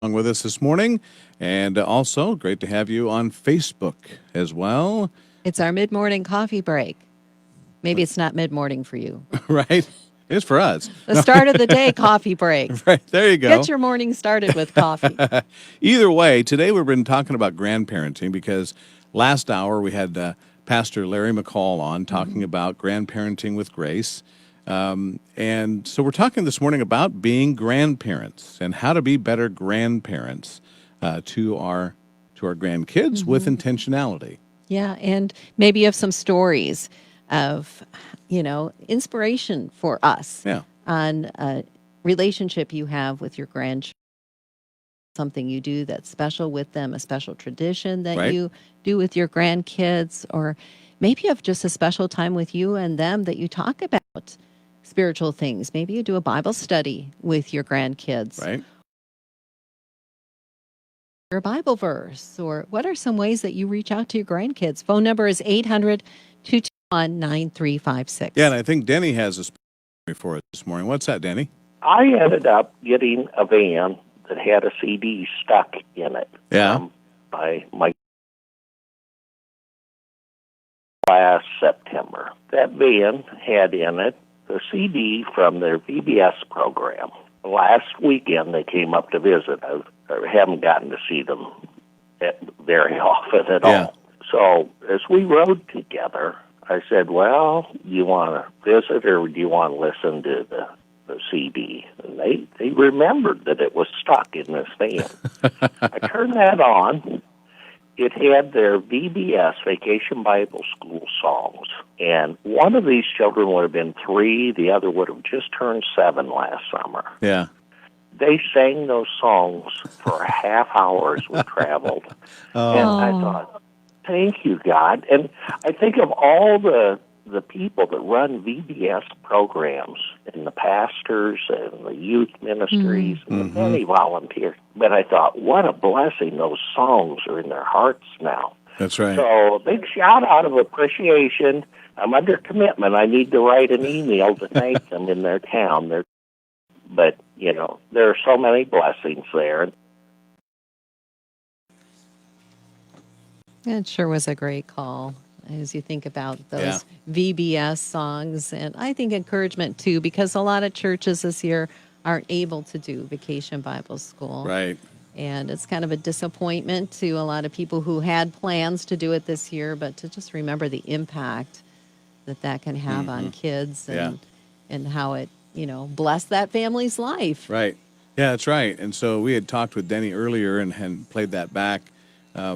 along with us this morning. And also, great to have you on Facebook as well. It's our mid-morning coffee break. Maybe it's not mid-morning for you. Right? It's for us. The start of the day coffee break. Right, there you go. Get your morning started with coffee. Either way, today we've been talking about grandparenting because last hour we had Pastor Larry McCall on talking about grandparenting with grace. And so we're talking this morning about being grandparents and how to be better grandparents to our grandkids with intentionality. Yeah, and maybe you have some stories of, inspiration for us Yeah. on a relationship you have with your grandchildren, something you do that's special with them, a special tradition that Right. you do with your grandkids, or maybe you have just a special time with you and them that you talk about spiritual things. Maybe you do a Bible study with your grandkids. Right. Or a Bible verse, or what are some ways that you reach out to your grandkids? Phone number is 800-221-9356. Yeah, and I think Denny has a story for us this morning. What's that, Denny? I ended up getting a van that had a CD stuck in it. Yeah. By my last September. That van had in it the CD from their VBS program. Last weekend they came up to visit. I haven't gotten to see them very often at all. So as we rode together, I said, well, you want to visit or do you want to listen to the CD? And they remembered that it was stuck in this van. I turned that on. It had their VBS, Vacation Bible School songs. And one of these children would have been 3. The other would have just turned 7 last summer. Yeah. They sang those songs for a half hour as we traveled. And I thought, thank you, God. And I think of all the people that run VBS programs and the pastors and the youth ministries and the many volunteers. But I thought, what a blessing those songs are in their hearts now. That's right. So a big shout out of appreciation. I'm under commitment. I need to write an email to thank them in their town. But, there are so many blessings there. It sure was a great call as you think about those VBS songs. And I think encouragement, too, because a lot of churches this year aren't able to do Vacation Bible School. Right. And it's kind of a disappointment to a lot of people who had plans to do it this year, but to just remember the impact that can have on kids and how it, bless that family's life. Right. Yeah, that's right. And so we had talked with Denny earlier and played that back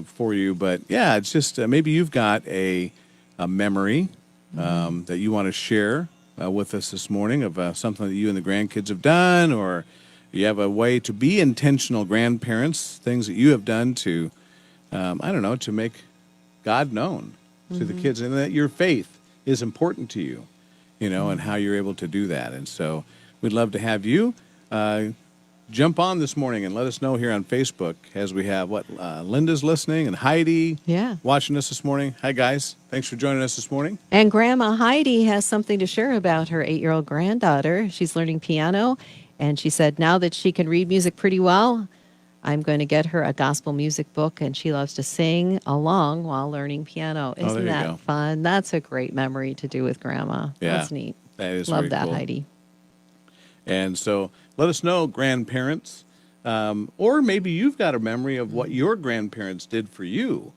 for you. But, yeah, it's just maybe you've got a memory that you want to share with us this morning of something that you and the grandkids have done, or you have a way to be intentional grandparents, things that you have done to, to make God known to the kids, and that your faith is important to you, and how you're able to do that. And so we'd love to have you jump on this morning and let us know here on Facebook as we have Linda's listening and Heidi watching us this morning. Hi, guys. Thanks for joining us this morning. And Grandma Heidi has something to share about her 8-year-old granddaughter. She's learning piano, and she said now that she can read music pretty well, I'm going to get her a gospel music book, and she loves to sing along while learning piano. Isn't that fun? That's a great memory to do with Grandma. Yeah, that's neat. That is Love very that, cool. Heidi. And so let us know, grandparents, or maybe you've got a memory of what your grandparents did for you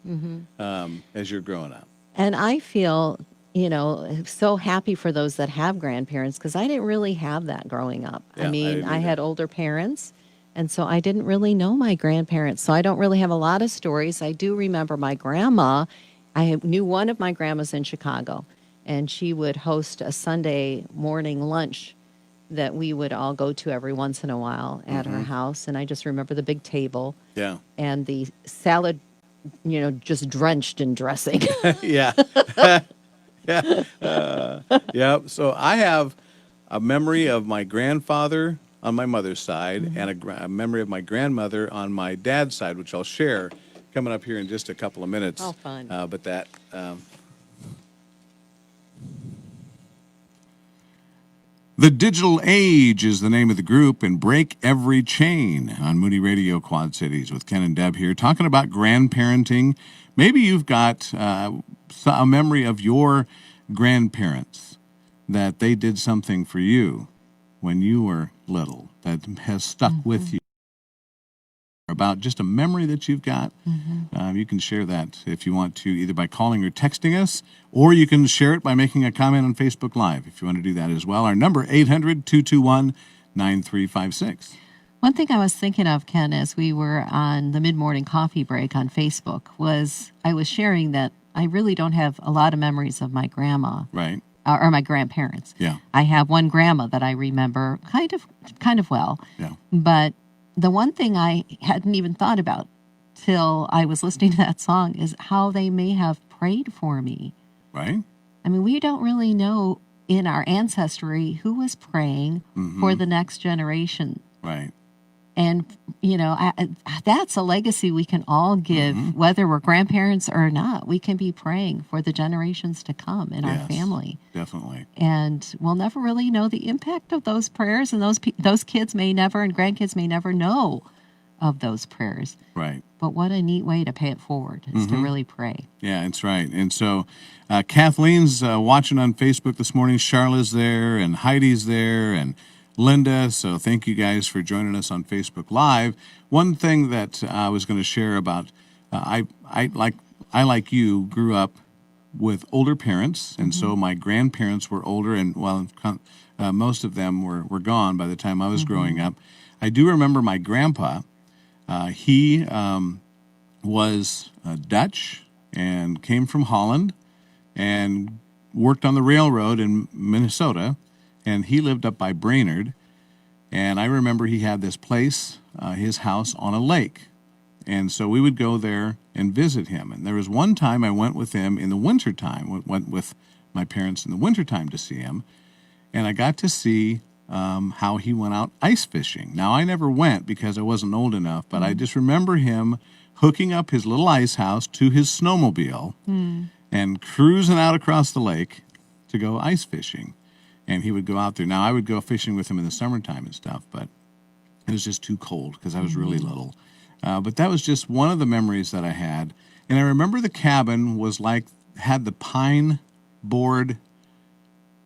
as you're growing up. And I feel, so happy for those that have grandparents, because I didn't really have that growing up. Yeah, I had older parents, and so I didn't really know my grandparents. So I don't really have a lot of stories. I do remember my grandma. I knew one of my grandmas in Chicago, and she would host a Sunday morning lunch that we would all go to every once in a while at her house. And I just remember the big table and the salad, just drenched in dressing. Yeah. So I have a memory of my grandfather on my mother's side and a memory of my grandmother on my dad's side, which I'll share coming up here in just a couple of minutes. Oh, fun. But that... The Digital Age is the name of the group, and Break Every Chain on Moody Radio Quad Cities with Ken and Deb here, talking about grandparenting. Maybe you've got a memory of your grandparents, that they did something for you when you were little that has stuck with you. About just a memory that you've got. You can share that if you want to, either by calling or texting us, or you can share it by making a comment on Facebook Live if you want to do that as well. Our number, 800-221-9356. One thing I was thinking of, Ken, as we were on the mid-morning coffee break on Facebook, was I was sharing that I really don't have a lot of memories of my grandma. Right. Or my grandparents. Yeah. I have one grandma that I remember kind of well. Yeah. But the one thing I hadn't even thought about till I was listening to that song is how they may have prayed for me. Right. I mean, we don't really know in our ancestry who was praying for the next generation. Right. And, that's a legacy we can all give, whether we're grandparents or not. We can be praying for the generations to come in our family. Definitely. And we'll never really know the impact of those prayers, and those kids may never, and grandkids may never know of those prayers. Right. But what a neat way to pay it forward is to really pray. Yeah, that's right. And so Kathleen's watching on Facebook this morning. Charlotte's there, and Heidi's there, and Linda. So thank you guys for joining us on Facebook Live. One thing that I was going to share about, I like you grew up with older parents, and so my grandparents were older, and most of them were gone by the time I was growing up. I do remember my grandpa. He was Dutch and came from Holland and worked on the railroad in Minnesota, and he lived up by Brainerd. And I remember he had this place, his house on a lake. And so we would go there and visit him. And there was one time I went with him in the wintertime, went with my parents in the wintertime to see him. And I got to see how he went out ice fishing. Now, I never went because I wasn't old enough, but I just remember him hooking up his little ice house to his snowmobile and cruising out across the lake to go ice fishing. And he would go out there. Now, I would go fishing with him in the summertime and stuff, but it was just too cold because I was really little. But that was just one of the memories that I had. And I remember the cabin had the pine board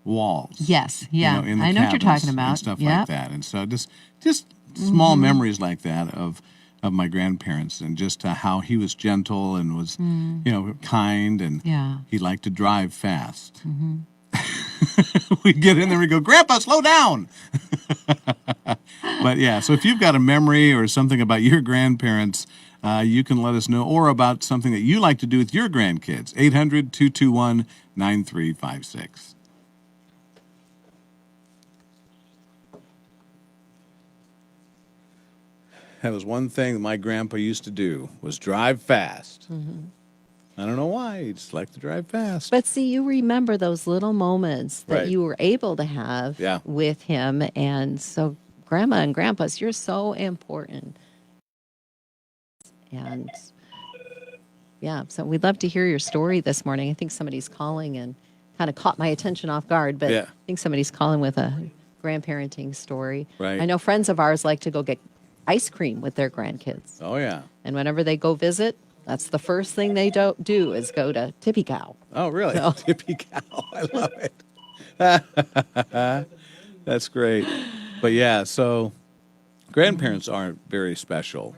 walls. Yes, yeah. In the I know what you're cabins talking about. and stuff like that. And so just small memories like that of my grandparents, and just how he was gentle and was, kind, and he liked to drive fast. We'd get in there and go, Grandpa, slow down. But yeah, so if you've got a memory or something about your grandparents, you can let us know, or about something that you like to do with your grandkids. 800-221-9356. That was one thing that my grandpa used to do, was drive fast. I don't know why. He just liked to drive fast. But see, you remember those little moments that Right. you were able to have Yeah. with him. And so, Grandma and Grandpas, you're so important. And so we'd love to hear your story this morning. I think somebody's calling and kind of caught my attention off guard, but Yeah. I think somebody's calling with a grandparenting story. Right. I know friends of ours like to go get ice cream with their grandkids. Oh, yeah. And whenever they go visit, that's the first thing they do is go to Tippy Cow. Oh, really? So- Tippy Cow. I love it. That's great. But yeah, so grandparents aren't very special.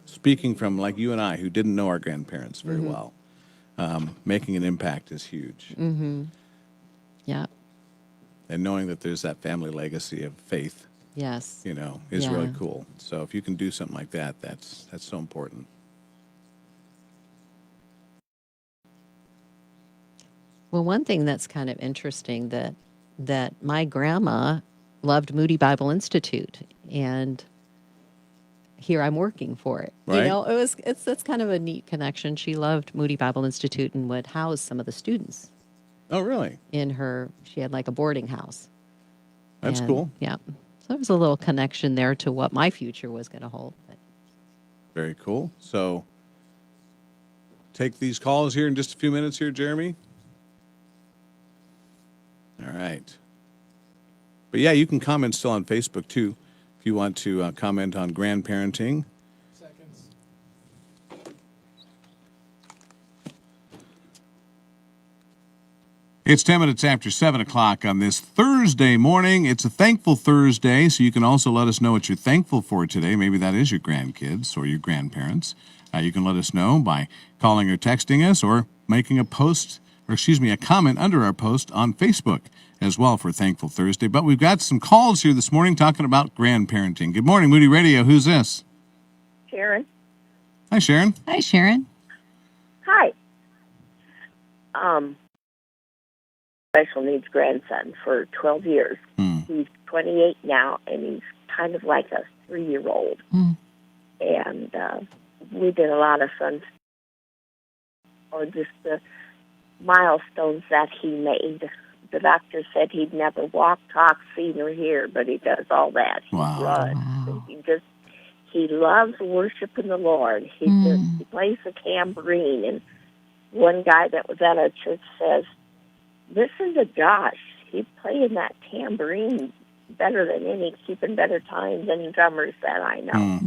Speaking from like you and I, who didn't know our grandparents very well, making an impact is huge. Yeah. And knowing that there's that family legacy of faith, Yes. is really Yeah. cool. So if you can do something like that, that's so important. Well, one thing that's kind of interesting that my grandma loved Moody Bible Institute, and here I'm working for it. Right. That's kind of a neat connection. She loved Moody Bible Institute and would house some of the students Oh, really? in her. She had like a boarding house. That's And, cool. Yeah. So there was a little connection there to what my future was going to hold. But Very cool. So take these calls here in just a few minutes here, Jeremy. All right. But yeah, you can comment still on Facebook too if you want to comment on grandparenting. It's 10 minutes after 7 o'clock on this Thursday morning. It's a thankful Thursday, so you can also let us know what you're thankful for today. Maybe that is your grandkids or your grandparents. You can let us know by calling or texting us or making a comment under our post on Facebook as well for Thankful Thursday. But we've got some calls here this morning talking about grandparenting. Good morning, Moody Radio. Who's this? Sharon. Hi, Sharon. Hi, Sharon. Hi. Special needs grandson for 12 years. He's 28 now, and he's kind of like a 3-year-old. And we did a lot of fun, or just the milestones that he made. The doctor said he'd never walk, talk, see, nor hear, but he does all that. He runs. Wow. He loves worshiping the Lord. He plays the tambourine, and one guy that was at our church says, "Listen to Josh. He's playing that tambourine better than any, keeping better time than drummers that I know."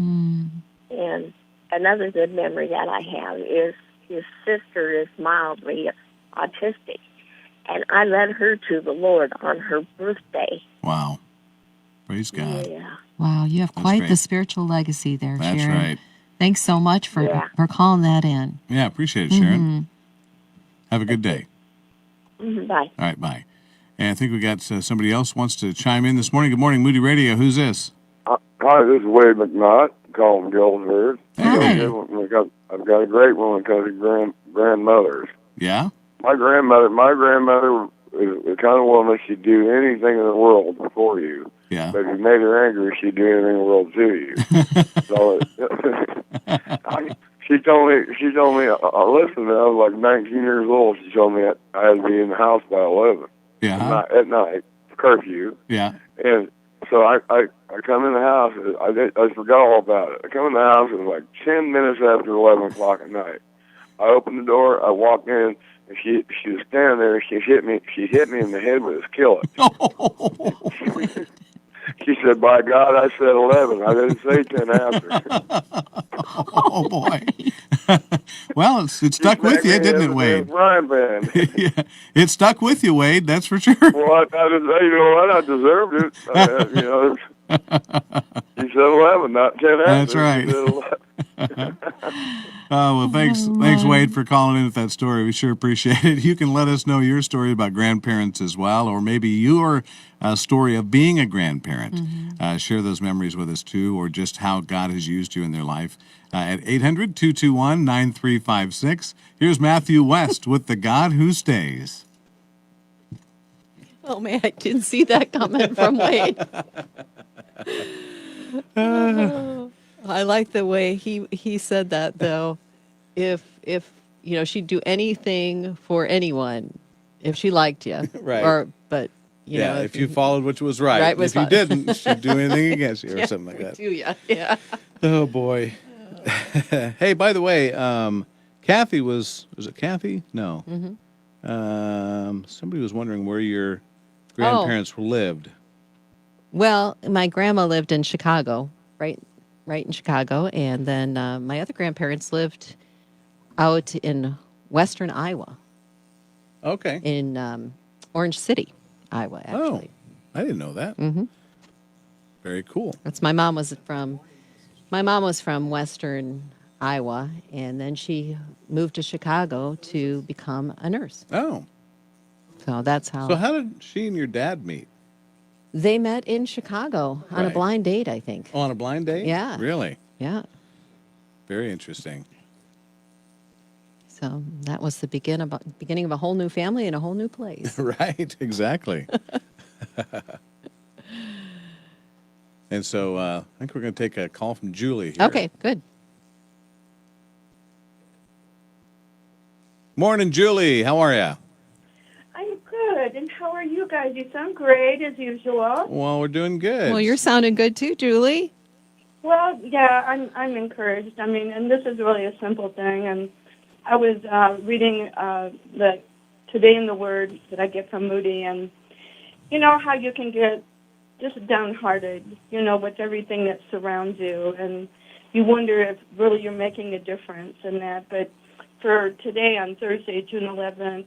And another good memory that I have is his sister is mildly autistic, and I led her to the Lord on her birthday. Wow. Praise God. Yeah. Wow, you have quite great. the spiritual legacy there, That's Sharon. right. Thanks so much for calling that in. Yeah, appreciate it, Sharon. Have a good day. Bye. All right, bye. And I think we got somebody else wants to chime in this morning. Good morning, Moody Radio. Who's this? Hi, this is Wade McNaught, calling Galesburg. Hi. I've got a great one because of grandmothers. Yeah? My grandmother is the kind of woman, she'd do anything in the world for you. Yeah. But if you made her angry, she'd do anything in the world to you. So she told me, listen, I was like 19 years old. She told me I had to be in the house by 11 Yeah. at night, curfew. Yeah. And so I come in the house. I forgot all about it. I come in the house. It was like 10 minutes after 11 o'clock at night. I opened the door. I walked in, and she was standing there. She hit me in the head with a skillet. She said, "By God, I said 11. I didn't say 10 after." Oh, boy. Well, it stuck with you, didn't it, Wade? Frying pan. Yeah. It stuck with you, Wade. That's for sure. Well, you know what? I deserved it. She said 11, not 10 after. That's right. She said 11. Well, thanks, Wade, for calling in with that story. We sure appreciate it. You can let us know your story about grandparents as well, or maybe your story of being a grandparent. Share those memories with us, too, or just how God has used you in their life. At 800-221-9356. Here's Matthew West with The God Who Stays. Oh, man, I didn't see that comment from Wade. I like the way he said that, though. If she'd do anything for anyone if she liked you. Right. But you know, if you followed which was right. Right was if you fine. didn't, she'd do anything against you or something like that. Do ya? Yeah. Oh, boy. Hey, by the way, Kathy was it Kathy? No. Somebody was wondering where your grandparents lived. Well, my grandma lived in Chicago, right in Chicago, and then my other grandparents lived out in western Iowa, Okay. in Orange City, Iowa. Actually, I didn't know that. Very cool. that's my mom was from. My mom was from western Iowa, and then she moved to Chicago to become a nurse. Oh. So that's how, So how did she and your dad meet? they met in Chicago on a Right. blind date, I think. On a blind date? Yeah. Really? Yeah. Very interesting. So that was the beginning of a whole new family in a whole new place. Right, exactly. And so I think we're going to take a call from Julie here. Okay, good. Morning, Julie. How are you? I'm good. And how are you guys? You sound great as usual. Well, we're doing good. Well, you're sounding good too, Julie. Well, yeah, I'm encouraged. I mean, and this is really a simple thing. And I was reading the Today in the Word that I get from Moody, and you know how you can get just downhearted, with everything that surrounds you, and you wonder if really you're making a difference in that. But for today, on Thursday, June 11th,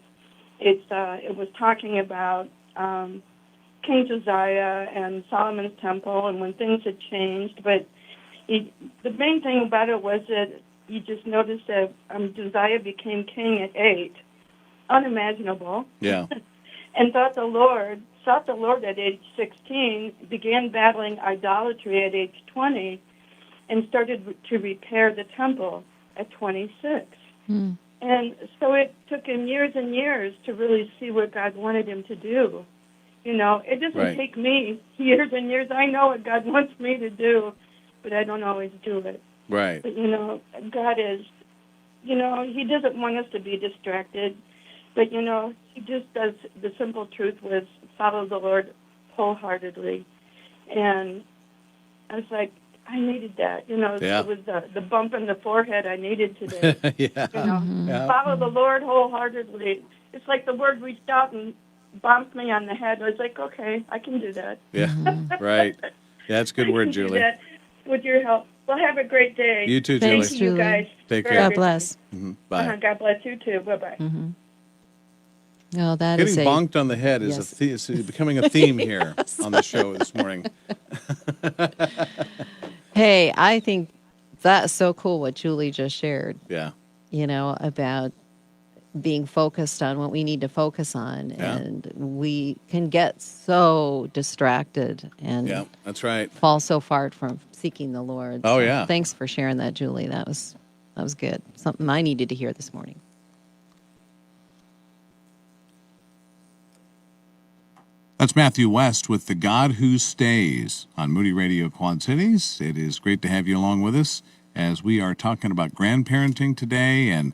it was talking about King Josiah and Solomon's temple and when things had changed. But the main thing about it was that you just noticed that Josiah became king at 8, unimaginable. Yeah. And sought the Lord at age 16, began battling idolatry at age 20, and started to repair the temple at 26. Mm. And so it took him years and years to really see what God wanted him to do. It doesn't Right. take me years and years. I know what God wants me to do, but I don't always do it. Right. But, God is, He doesn't want us to be distracted. But, He just does, the simple truth was follow the Lord wholeheartedly. And I was like, I needed that. Yeah. It was the bump in the forehead I needed today. Yeah. Yeah. Follow the Lord wholeheartedly. It's like the Word reached out and bumped me on the head. I was like, okay, I can do that. Yeah. Right. Yeah, that's a good I word, can do Julie. that with your help. Well, have a great day. You too, Julie. Thanks, Thank you, Julie. guys. Take for care. God everything. bless. Bye. God bless you, too. Bye-bye. No, that Getting is a bonked on the head is Yes. is becoming a theme here on the show this morning. Hey, I think that's so cool what Julie just shared, Yeah. about being focused on what we need to focus on. Yeah. And we can get so distracted and Yeah. That's right. fall so far from seeking the Lord. Oh, So yeah. Thanks for sharing that, Julie. That was good. Something I needed to hear this morning. That's Matthew West with The God Who Stays on Moody Radio Quad Cities. It is great to have you along with us as we are talking about grandparenting today and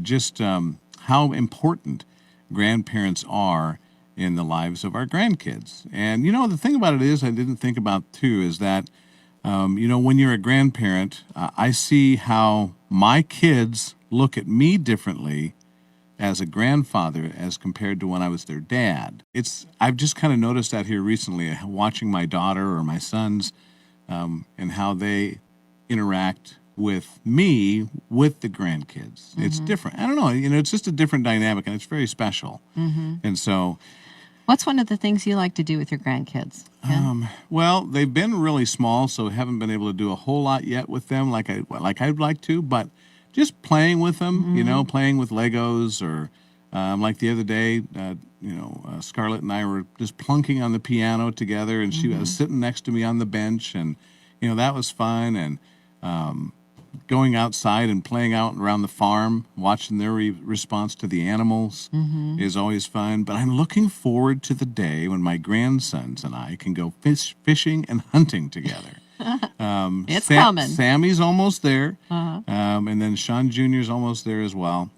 just how important grandparents are in the lives of our grandkids. And, the thing about it is, I didn't think about too, is that, when you're a grandparent, I see how my kids look at me differently as a grandfather as compared to when I was their dad. I've just kind of noticed that here recently, watching my daughter or my sons and how they interact with me with the grandkids. Mm-hmm. It's different. I don't know. It's just a different dynamic, and it's very special. Mm-hmm. And so, What's one of the things you like to do with your grandkids? Ken? well, they've been really small, so haven't been able to do a whole lot yet with them like I'd like to, but just playing with them, playing with Legos or like the other day, Scarlett and I were just plunking on the piano together, and she was sitting next to me on the bench, and, that was fun. And going outside and playing out around the farm, watching their response to the animals is always fun. But I'm looking forward to the day when my grandsons and I can go fishing and hunting together. It's coming. Sammy's almost there, and then Sean Jr.'s almost there as well.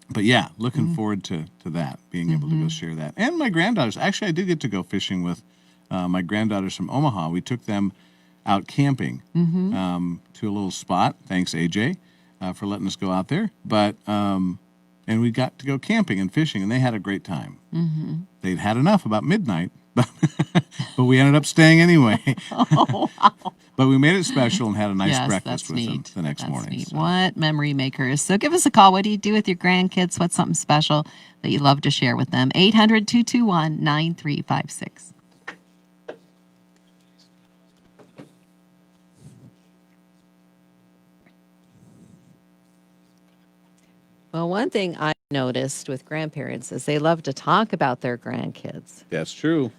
But yeah, looking forward to that, being able to go share that. And my granddaughters. Actually, I did get to go fishing with my granddaughters from Omaha. We took them out camping to a little spot. Thanks, AJ, for letting us go out there. But and we got to go camping and fishing, and they had a great time. They'd had enough about midnight, but we ended up staying anyway. Oh, wow. But we made it special and had a nice Yes, breakfast that's with them neat. the next That's morning. neat. So. What memory makers. So give us a call. What do you do with your grandkids? What's something special that you love to share with them? 800-221-9356. Well, one thing I noticed with grandparents is they love to talk about their grandkids. That's true.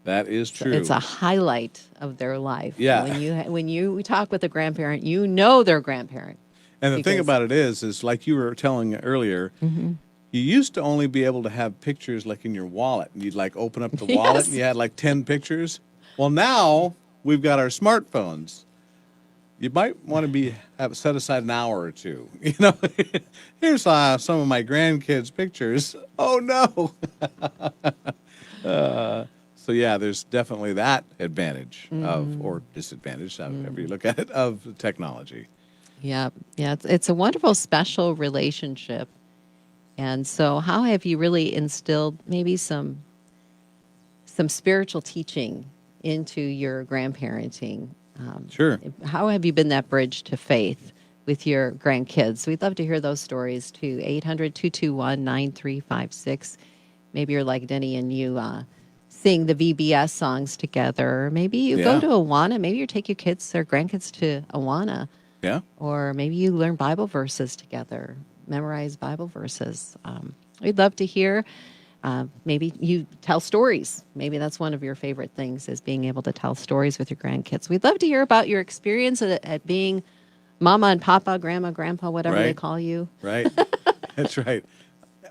That is true. It's a highlight of their life. Yeah. When you talk with a grandparent, you know their grandparent. And the thing because- about it is like you were telling earlier, you used to only be able to have pictures like in your wallet. And you'd like open up the wallet Yes. and you had like 10 pictures. Well, now we've got our smartphones. You might want to have set aside an hour or two. Here's some of my grandkids' pictures. Oh no. So yeah, there's definitely that advantage of, or disadvantage, however you look at it, of technology. Yeah. It's a wonderful, special relationship. And so, how have you really instilled maybe some spiritual teaching into your grandparenting. Sure. How have you been that bridge to faith with your grandkids? We'd love to hear those stories too. 800-221-9356. Maybe you're like Denny and you sing the VBS songs together. Maybe you go Yeah. to Awana. Maybe you take your kids or grandkids to Awana. Yeah. Or maybe you learn Bible verses together, memorize Bible verses. We'd love to hear. Maybe you tell stories. Maybe that's one of your favorite things is being able to tell stories with your grandkids. We'd love to hear about your experience at being mama and papa, grandma, grandpa, whatever they Right. call you. Right. That's right.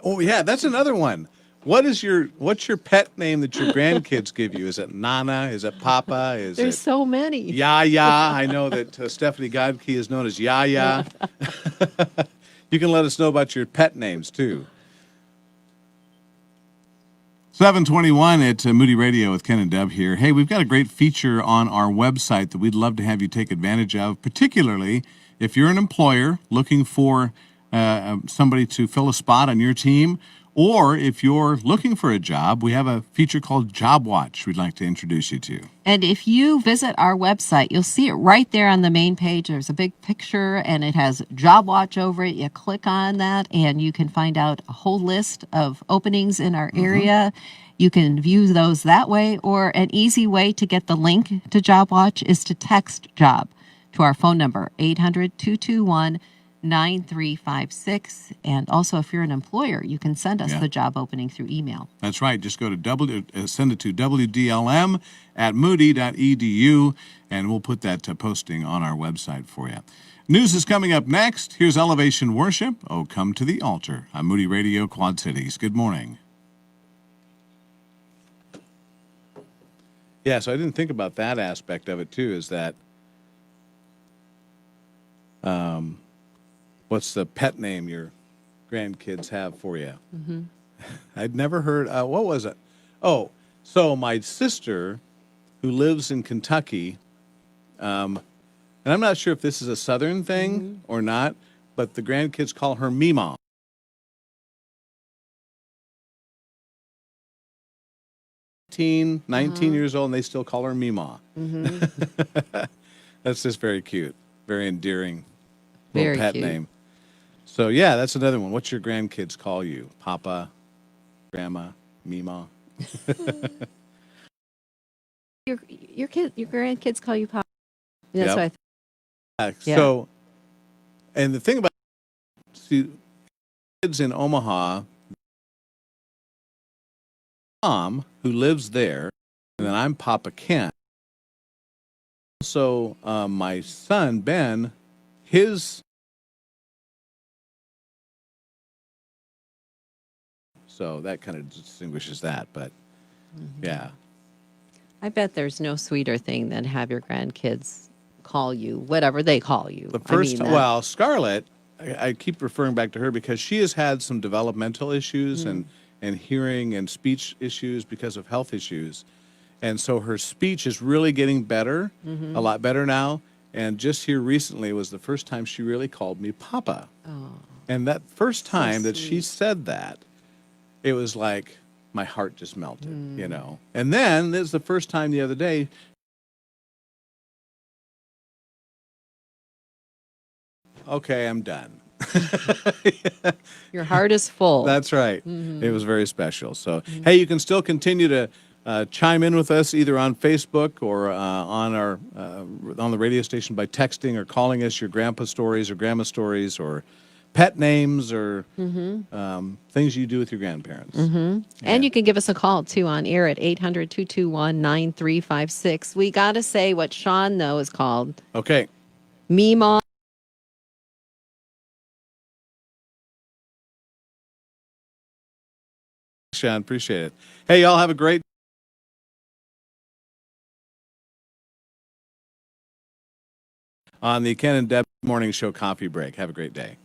Oh yeah, that's another one. What's your pet name that your grandkids give you? Is it Nana? Is it Papa? Is There's it so many. Yaya? I know that Stephanie Godke is known as Yaya. You can let us know about your pet names too. 721 at Moody Radio with Ken and Deb here. Hey, we've got a great feature on our website that we'd love to have you take advantage of, particularly if you're an employer looking for somebody to fill a spot on your team, or if you're looking for a job, we have a feature called Job Watch we'd like to introduce you to. And if you visit our website, you'll see it right there on the main page. There's a big picture and it has Job Watch over it. You click on that and you can find out a whole list of openings in our area. You can view those that way, or an easy way to get the link to Job Watch is to text job to our phone number, 800-221-9356. And also, if you're an employer, you can send us the job opening through email. That's right. Just go to send it to wdlm@moody.edu, and we'll put that posting on our website for you. News is coming up next. Here's Elevation Worship. Oh, come to the altar on Moody Radio Quad Cities. Good morning. Yeah, so I didn't think about that aspect of it too. Is that what's the pet name your grandkids have for you? Mm-hmm. I'd never heard. What was it? Oh, so my sister, who lives in Kentucky, and I'm not sure if this is a Southern thing or not, but the grandkids call her Meemaw. 19 years old, and they still call her Meemaw. That's just very cute, very endearing little Very pet cute. name. So yeah, that's another one. What's your grandkids call you? Papa, Grandma, Meemaw. Your grandkids call you papa. That's Yep. what I Yeah. So, and the thing about kids in Omaha, mom who lives there, and then I'm Papa Ken. So my son Ben, so that kind of distinguishes that. But yeah, I bet there's no sweeter thing than have your grandkids call you whatever they call you. the first I mean, time, well, Scarlett, I keep referring back to her because she has had some developmental issues and hearing and speech issues because of health issues. And so her speech is really getting better, a lot better now. And just here recently was the first time she really called me Papa. Oh, And that first time that she sweet. said that, it was like my heart just melted, you know. And then this is the first time the other day. Okay, I'm done. your heart is full. That's right. It was very special. So, hey, you can still continue to chime in with us either on Facebook or on the radio station by texting or calling us your grandpa stories or grandma stories or pet names or things you do with your grandparents. And you can give us a call, too, on air at 800-221-9356. We got to say what Sean, though, is called Okay. Meemaw. Sean, appreciate it. Hey, y'all have a great on the Ken and Deb Morning Show coffee break. Have a great day.